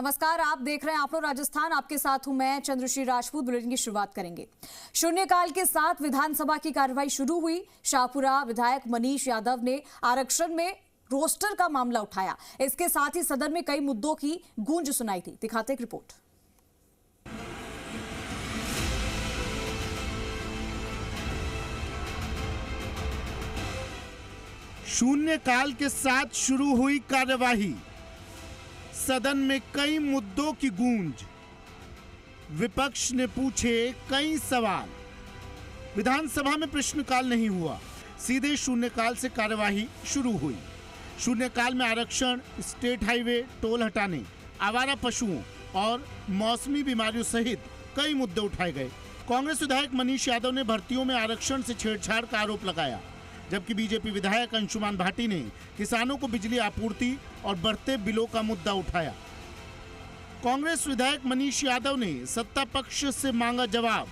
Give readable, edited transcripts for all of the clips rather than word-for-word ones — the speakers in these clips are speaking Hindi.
नमस्कार, आप देख रहे हैं आप लोग राजस्थान। आपके साथ हूं मैं चंद्रश्री राजपूत। बुलेटिन की शुरुआत करेंगे। शून्यकाल के साथ विधानसभा की कार्रवाई शुरू हुई। शाहपुरा विधायक मनीष यादव ने आरक्षण में रोस्टर का मामला उठाया। इसके साथ ही सदन में कई मुद्दों की गूंज सुनाई थी। दिखाते एक रिपोर्ट। शून्यकाल के साथ शुरू हुई कार्यवाही। सदन में कई मुद्दों की गूंज। विपक्ष ने पूछे कई सवाल। विधानसभा में प्रश्नकाल नहीं हुआ, सीधे शून्यकाल से कार्यवाही शुरू हुई। शून्यकाल में आरक्षण, स्टेट हाईवे, टोल हटाने, आवारा पशुओं और मौसमी बीमारियों सहित कई मुद्दे उठाए गए। कांग्रेस विधायक मनीष यादव ने भर्तियों में आरक्षण से छेड़छाड़ का आरोप लगाया, जबकि बीजेपी विधायक अंशुमान भाटी ने किसानों को बिजली आपूर्ति और बढ़ते बिलों का मुद्दा उठाया। कांग्रेस विधायक मनीष यादव ने सत्ता पक्ष से मांगा जवाब।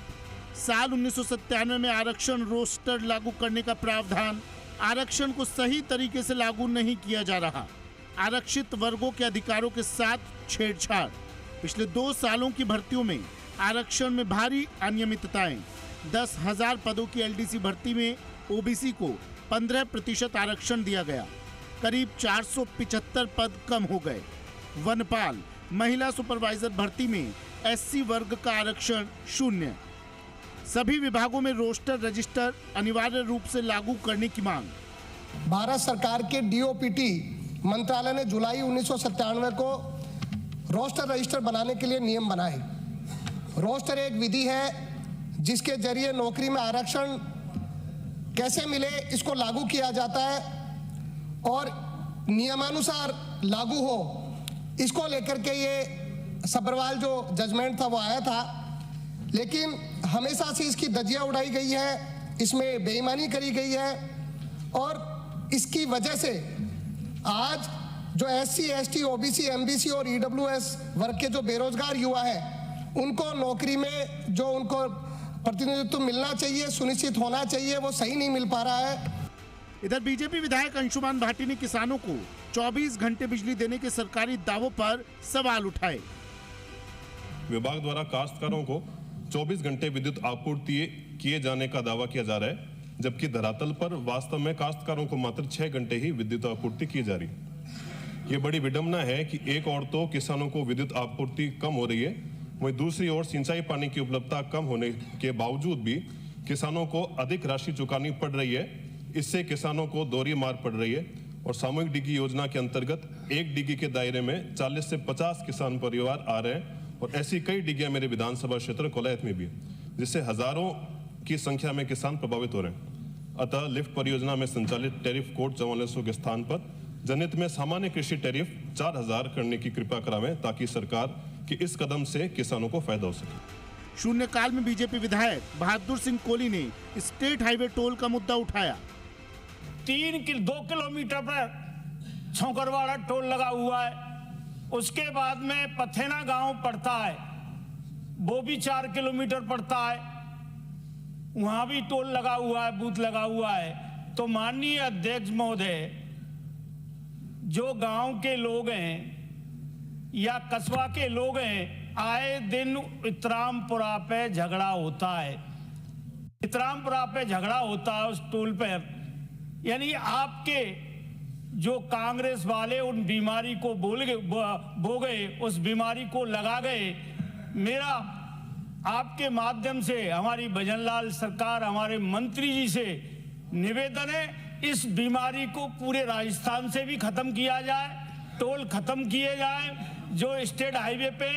साल 1997 में आरक्षण रोस्टर लागू करने का प्रावधान, आरक्षण को सही तरीके से लागू नहीं किया जा रहा। आरक्षित वर्गों के अधिकारों के साथ छेड़छाड़। पिछले 2 सालों की भर्तियों में आरक्षण में भारी अनियमितताएं। 10,000 पदों की एलडीसी भर्ती में ओबीसी को 15% आरक्षण दिया गया। करीब 475 पद कम हो गए। वनपाल, महिला सुपरवाइजर भर्ती में एससी वर्ग का आरक्षण 0। सभी विभागों में रोस्टर रजिस्टर अनिवार्य रूप से लागू करने की मांग। भारत सरकार के डीओपीटी मंत्रालय ने जुलाई 1997 को रोस्टर रजिस्टर बनाने के लिए नियम बनाए। रोस्टर एक विधि है जिसके जरिए नौकरी में आरक्षण कैसे मिले इसको लागू किया जाता है और नियमानुसार लागू हो, इसको लेकर के ये सब्रवाल जो जजमेंट था वो आया था। लेकिन हमेशा से इसकी धज्जियां उड़ाई गई है, इसमें बेईमानी करी गई है और इसकी वजह से आज जो एससी, एसटी, ओबीसी, एमबीसी और ईडब्ल्यूएस वर्ग के जो बेरोजगार युवा हैं उनको नौकरी में जो उनको प्रतिनिधित्व मिलना चाहिए, सुनिश्चित होना चाहिए, वो सही नहीं मिल पा रहा है। इधर बीजेपी विधायक अंशुमान भाटी ने किसानों को 24 घंटे बिजली देने के सरकारी दावों पर सवाल उठाए। विभाग द्वारा काश्तकारों को 24 घंटे विद्युत आपूर्ति किए जाने का दावा किया जा रहा है, जबकि धरातल पर वास्तव में काश्तकारों को मात्र 6 घंटे ही विद्युत आपूर्ति की जा रही। ये बड़ी विडंबना है कि एक ओर तो किसानों को विद्युत आपूर्ति कम हो रही है, वहीं दूसरी ओर सिंचाई पानी की उपलब्धता कम होने के बावजूद भी किसानों को अधिक राशि चुकानी पड़ रही है। इससे किसानों को दोहरी मार पड़ रही है और सामूहिक डिगी योजना के अंतर्गत एक डिगी के दायरे में 40 से 50 किसान परिवार आ रहे हैं और ऐसी कई डिगियां मेरे विधानसभा क्षेत्र कोलायत में भी है, जिससे हजारों की संख्या में किसान प्रभावित हो रहे हैं। अतः लिफ्ट परियोजना में संचालित टैरिफ कोड 4400 के स्थान पर जनहित में सामान्य कृषि टैरिफ 4000 करने की कृपा करावें, ताकि सरकार कि इस कदम से किसानों को फायदा हो सके। शून्यकाल में बीजेपी विधायक बहादुर सिंह कोहली ने स्टेट हाईवे टोल का मुद्दा उठाया। 2 किलोमीटर पर छोकरवाड़ा टोल लगा हुआ है, उसके बाद में पथेना गांव पड़ता है, वो भी 4 किलोमीटर पड़ता है, वहां भी टोल लगा हुआ है, बूथ लगा हुआ है। तो माननीय अध्यक्ष महोदय, जो गांव के लोग हैं या कस्बा के लोग हैं, आए दिन इतरामपुरा पे झगड़ा होता है। इतरामपुरा पे झगड़ा होता है उस टोल पर, यानी आपके जो कांग्रेस वाले उन बीमारी को बो गए, उस बीमारी को लगा गए। मेरा आपके माध्यम से हमारी भजनलाल सरकार, हमारे मंत्री जी से निवेदन है, इस बीमारी को पूरे राजस्थान से भी खत्म किया जाए, टोल खत्म किए जाए जो स्टेट हाईवे पे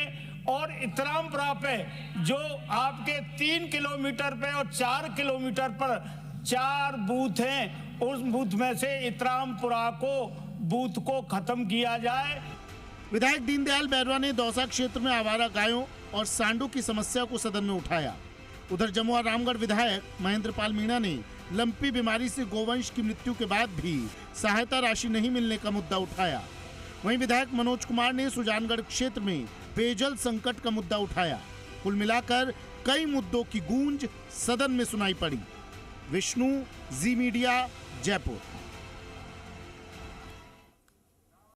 और इतरामपुरा पे जो आपके 3 किलोमीटर पे और 4 किलोमीटर पर 4 बूथ हैं, उस बूथ में से इतरामपुरा को बूथ को खत्म किया जाए। विधायक दीनदयाल बैरवा ने दौसा क्षेत्र में आवारा गायों और सांडों की समस्या को सदन में उठाया। उधर जमुआ रामगढ़ विधायक महेंद्र पाल मीणा ने लंपी बीमारी से गोवंश की मृत्यु के बाद भी सहायता राशि नहीं मिलने का मुद्दा उठाया। वहीं विधायक मनोज कुमार ने सुजानगढ़ क्षेत्र में पेयजल संकट का मुद्दा उठाया। कुल मिलाकर कई मुद्दों की गूंज सदन में सुनाई पड़ी। विष्णु, जी मीडिया, जयपुर।